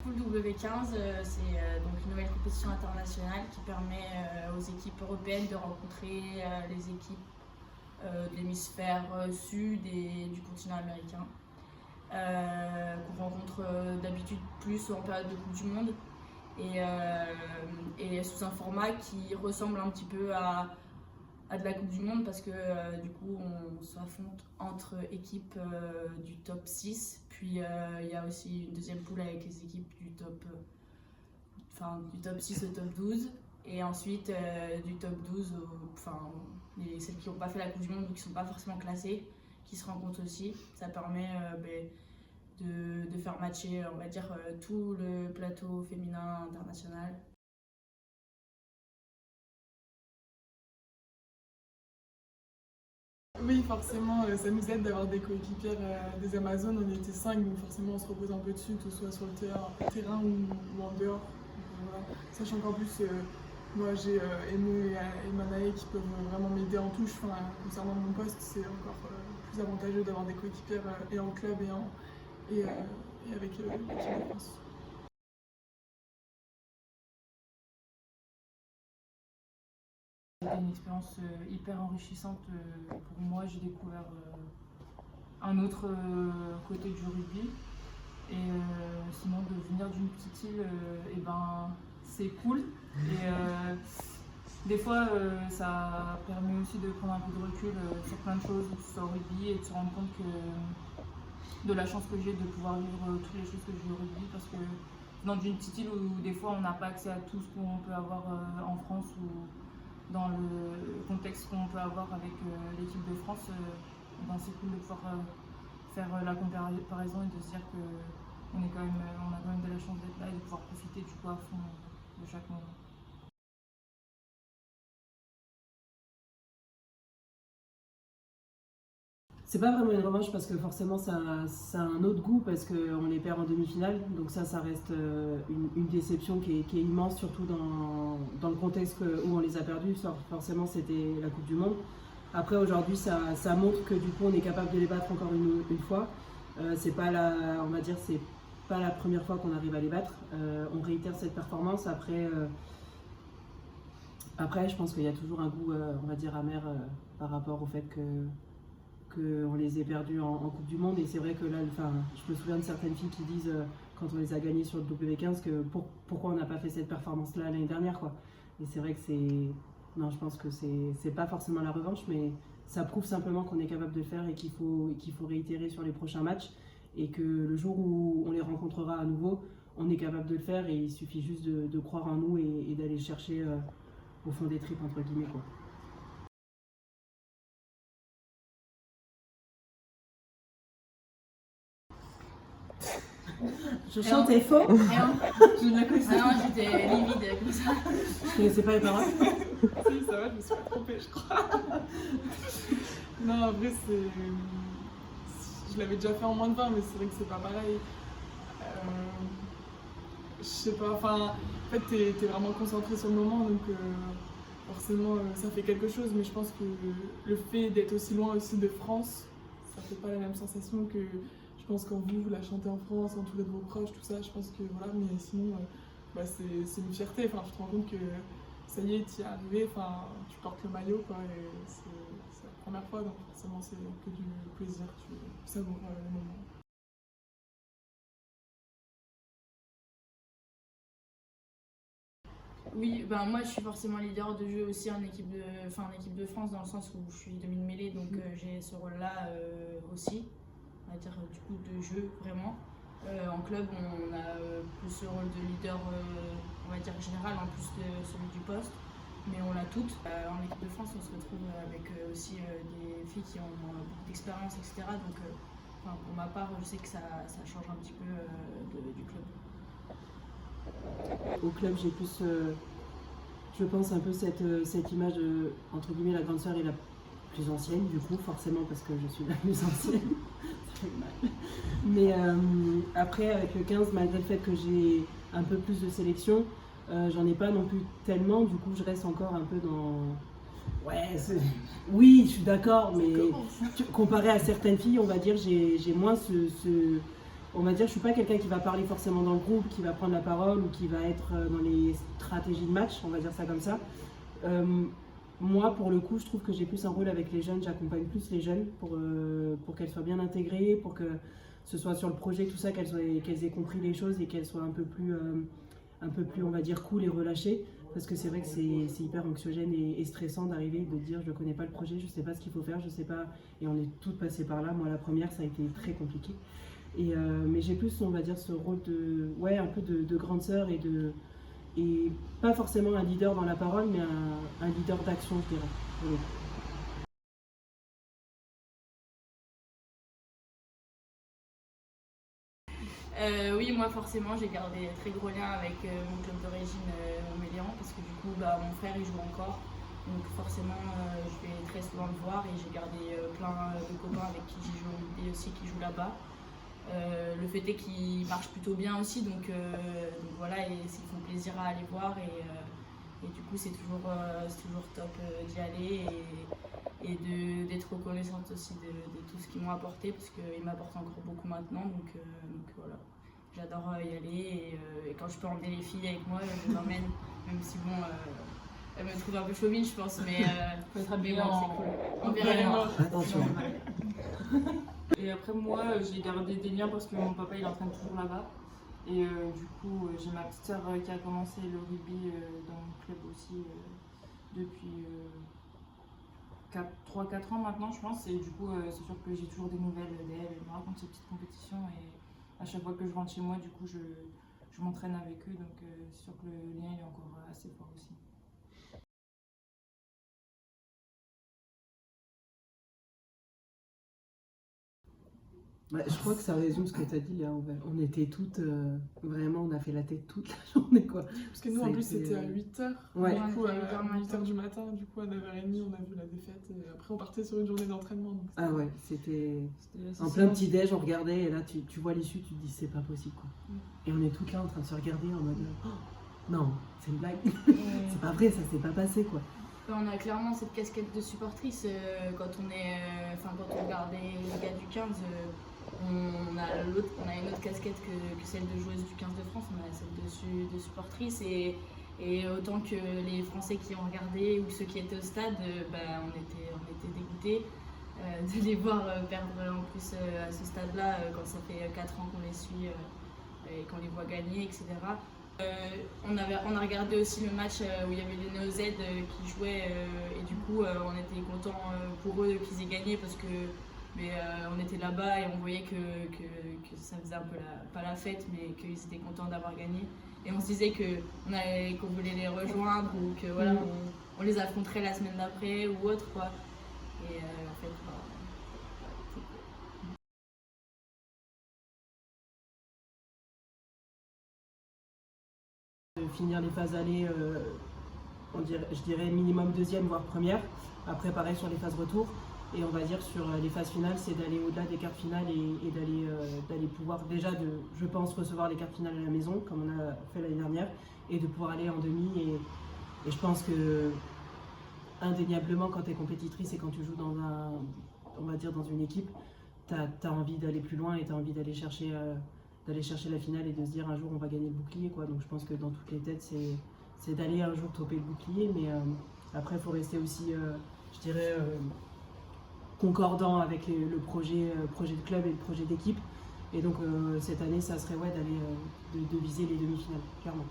Le W15, c'est donc une nouvelle compétition internationale qui permet aux équipes européennes de rencontrer les équipes de l'hémisphère sud et du continent américain, qu'on rencontre d'habitude plus en période de Coupe du Monde et sous un format qui ressemble un petit peu à de la Coupe du Monde parce que du coup on s'affronte entre équipes du top 6, puis il y a aussi une deuxième poule avec les équipes du top 6 au top 12 et ensuite du top 12 celles qui n'ont pas fait la Coupe du Monde ou qui ne sont pas forcément classées qui se rencontrent aussi. Ça permet de faire matcher on va dire tout le plateau féminin international. Oui, forcément, ça nous aide d'avoir des coéquipières des Amazones. On était 5, donc forcément on se repose un peu dessus, que ce soit sur le terrain ou en dehors. Donc, voilà. Sachant qu'en plus, moi j'ai Emo et Manae qui peuvent vraiment m'aider en touche. Concernant mon poste, c'est encore plus avantageux d'avoir des coéquipières et en club et avec l'équipe de France. C'était une expérience hyper enrichissante pour moi. J'ai découvert un autre côté du rugby. Et sinon, de venir d'une petite île, c'est cool. Et des fois, ça permet aussi de prendre un peu de recul sur plein de choses, que ce soit au rugby, et de se rendre compte de la chance que j'ai de pouvoir vivre toutes les choses que je vis au rugby. Parce que dans d'une petite île où des fois on n'a pas accès à tout ce qu'on peut avoir en France ou dans le contexte qu'on peut avoir avec l'équipe de France, c'est cool de pouvoir faire la comparaison et de se dire qu'on a quand même de la chance d'être là et de pouvoir profiter du coup à fond de chaque moment. C'est pas vraiment une revanche parce que forcément ça a un autre goût parce qu'on les perd en demi-finale, donc ça reste une déception qui est immense, surtout dans le contexte où on les a perdus. Forcément c'était la Coupe du Monde. Après aujourd'hui ça montre que du coup on est capable de les battre encore une fois. C'est pas on va dire c'est pas la première fois qu'on arrive à les battre. On réitère cette performance. Après je pense qu'il y a toujours un goût on va dire amer par rapport au fait qu'on les ait perdus en Coupe du Monde. Et c'est vrai que là, je me souviens de certaines filles qui disent, quand on les a gagnés sur le W15, que pourquoi on n'a pas fait cette performance-là l'année dernière, quoi. Et c'est vrai que non, je pense que c'est pas forcément la revanche, mais ça prouve simplement qu'on est capable de le faire et qu'il faut réitérer sur les prochains matchs. Et que le jour où on les rencontrera à nouveau, on est capable de le faire et il suffit juste de croire en nous et d'aller chercher au fond des tripes, entre guillemets, quoi. Je chantais faux. Je ne la connaissais pas. Non, j'étais livide comme ça. Je connaissais pas les paroles. Si, ça va, je me suis pas trompée, je crois. Non, en vrai, je l'avais déjà fait en moins de 20, mais c'est vrai que c'est pas pareil. Je sais pas, en fait, t'es vraiment concentré sur le moment, donc forcément, ça fait quelque chose, mais je pense que le fait d'être aussi loin aussi de France, ça fait pas la même sensation que. Je pense quand vous la chantez en France, entouré de vos proches, tout ça, je pense que voilà, mais sinon, c'est une fierté. Tu te rends compte que ça y est, tu y es arrivé, tu portes le maillot, quoi, et c'est la première fois, donc forcément, c'est que du plaisir, tu savoures le moment. Oui, moi je suis forcément leader de jeu aussi en équipe de France dans le sens où je suis demi-mêlée, donc j'ai ce rôle-là aussi. On va dire du coup de jeu vraiment. En club on a plus ce rôle de leader on va dire général en plus de celui du poste, mais on l'a toutes. En équipe de France on se retrouve avec aussi des filles qui ont beaucoup d'expérience, etc. Donc pour ma part je sais que ça change un petit peu du club. Au club j'ai plus je pense un peu cette image de entre guillemets la grande sœur et la plus ancienne du coup forcément parce que je suis la plus ancienne. Mais après avec le 15 malgré le fait que j'ai un peu plus de sélection j'en ai pas non plus tellement, du coup je reste encore un peu dans oui je suis d'accord mais comparé à certaines filles on va dire j'ai moins on va dire, je suis pas quelqu'un qui va parler forcément dans le groupe, qui va prendre la parole ou qui va être dans les stratégies de match, on va dire ça comme ça. Moi, pour le coup, je trouve que j'ai plus un rôle avec les jeunes, j'accompagne plus les jeunes pour qu'elles soient bien intégrées, pour que ce soit sur le projet, tout ça, qu'elles aient compris les choses et qu'elles soient un peu plus, on va dire, cool et relâchées. Parce que c'est vrai que c'est hyper anxiogène et stressant d'arriver et de dire je ne connais pas le projet, je ne sais pas ce qu'il faut faire, je ne sais pas. Et on est toutes passées par là. Moi, la première, ça a été très compliqué. Mais j'ai plus, on va dire, ce rôle un peu de grande sœur et pas forcément un leader dans la parole, mais un leader d'action, je dirais. Oui. Oui, moi forcément j'ai gardé très gros lien avec mon club d'origine Montmélian parce que du coup mon frère il joue encore, donc forcément je vais très souvent le voir et j'ai gardé plein de copains avec qui j'ai joué au rugby aussi qui jouent là-bas. Le fait est qu'ils marchent plutôt bien aussi, donc voilà, et ils font plaisir à aller voir et du coup c'est toujours top d'y aller et d'être reconnaissante aussi de tout ce qu'ils m'ont apporté parce qu'ils m'apportent encore beaucoup maintenant, donc voilà, j'adore y aller et quand je peux emmener les filles avec moi je les emmène, même si bon elles me trouvent un peu chauvine je pense, mais Faut être mais habillé bon, c'est cool. On verra bien. Attention. Et après moi j'ai gardé des liens parce que mon papa il entraîne toujours là-bas. Et du coup j'ai ma petite sœur qui a commencé le rugby dans mon club aussi depuis 3-4 ans maintenant je pense. Et du coup c'est sûr que j'ai toujours des nouvelles d'elle, elle me raconte ses petites compétitions et à chaque fois que je rentre chez moi du coup je m'entraîne avec eux, donc c'est sûr que le lien il est encore assez fort aussi. Ouais, je crois que ça résume ce que tu as dit, Léa. On était toutes, vraiment, on a fait la tête toute la journée, quoi. Parce que nous, Ça en a plus, été, c'était à 8h. Ouais. Du coup, à À 8h 8h du matin, du coup, à 9h30, on a vu la défaite. Et après, on partait sur une journée d'entraînement. Donc Ah ouais, c'était C'était en plein petit-déj, on regardait, et là, tu vois l'issue, tu te dis, c'est pas possible, quoi. Et on est toutes là en train de se regarder en mode, oh, non, c'est une blague. C'est pas vrai, ça s'est pas passé, quoi. On a clairement cette casquette de supportrice quand on regardait les gars du 15. On a une autre casquette que celle de joueuse du 15 de France, on a celle de supportrice et autant que les Français qui ont regardé ou ceux qui étaient au stade, on était dégoûtés de les voir perdre en plus à ce stade-là quand ça fait 4 ans qu'on les suit et qu'on les voit gagner, etc. On a regardé aussi le match où il y avait les Néo-Z qui jouaient et du coup on était contents pour eux qu'ils aient gagné parce que on était là-bas et on voyait que ça faisait un peu pas la fête mais qu'ils étaient contents d'avoir gagné et on se disait qu'on voulait les rejoindre ou que voilà on les affronterait la semaine d'après ou autre quoi et en fait Finir les phases allées, je dirais minimum deuxième voire première, après pareil sur les phases retour. Et on va dire sur les phases finales, c'est d'aller au-delà des quarts finales et d'aller pouvoir déjà, je pense, recevoir les quarts finales à la maison, comme on a fait l'année dernière, et de pouvoir aller en demi. Et je pense que, indéniablement, quand tu es compétitrice et quand tu joues dans une équipe, tu as envie d'aller plus loin et tu as envie d'aller chercher la finale et de se dire un jour on va gagner le bouclier, quoi. Donc je pense que dans toutes les têtes, c'est d'aller un jour toper le bouclier, mais après il faut rester aussi, je dirais, concordant avec le projet de club et le projet d'équipe. Et donc cette année, ça serait d'aller de viser les demi-finales, clairement.